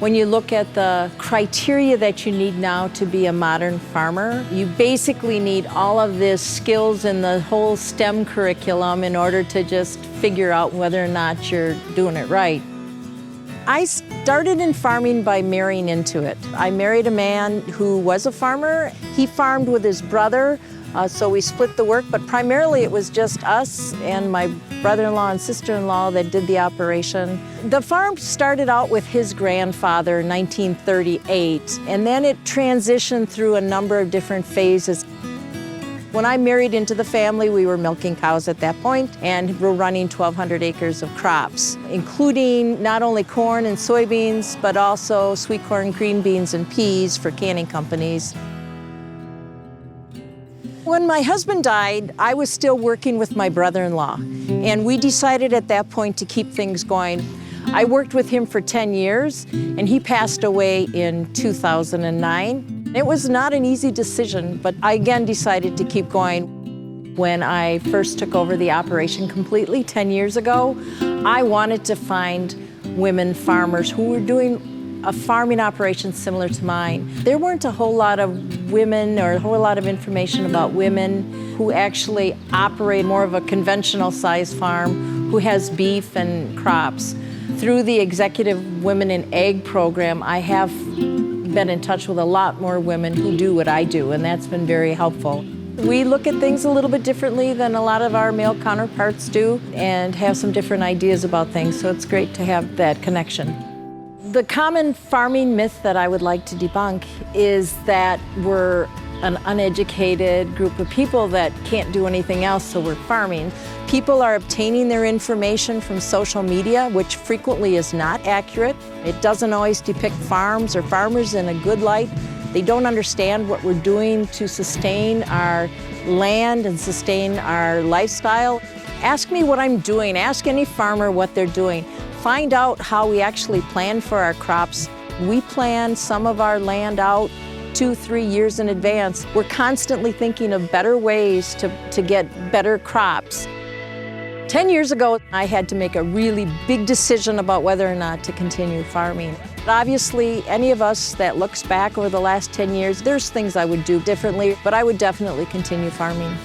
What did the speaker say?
When you look at the criteria that you need now to be a modern farmer, you basically need all of the skills in the whole STEM curriculum in order to just figure out whether or not you're doing it right. I started in farming by marrying into it. I married a man who was a farmer. He farmed with his brother, so we split the work, but primarily it was just us and my brother-in-law and sister-in-law that did the operation. The farm started out with his grandfather in 1938, and then it transitioned through a number of different phases. When I married into the family, we were milking cows at that point, and we're running 1,200 acres of crops, including not only corn and soybeans, but also sweet corn, green beans, and peas for canning companies. When my husband died, I was still working with my brother-in-law, and we decided at that point to keep things going. I worked with him for 10 years, and he passed away in 2009. It was not an easy decision, but I again decided to keep going. When I first took over the operation completely 10 years ago, I wanted to find women farmers who were doing a farming operation similar to mine. There weren't a whole lot of women or a whole lot of information about women who actually operate more of a conventional size farm, who has beef and crops. Through the Executive Women in Ag program, I have been in touch with a lot more women who do what I do, and that's been very helpful. We look at things a little bit differently than a lot of our male counterparts do and have some different ideas about things, so it's great to have that connection. The common farming myth that I would like to debunk is that we're an uneducated group of people that can't do anything else, so we're farming. People are obtaining their information from social media, which frequently is not accurate. It doesn't always depict farms or farmers in a good light. They don't understand what we're doing to sustain our land and sustain our lifestyle. Ask me what I'm doing. Ask any farmer what they're doing. Find out how we actually plan for our crops. We plan some of our land out 2-3 years in advance. We're constantly thinking of better ways to get better crops. 10 years ago, I had to make a really big decision about whether or not to continue farming. Obviously, any of us that looks back over the last 10 years, there's things I would do differently, but I would definitely continue farming.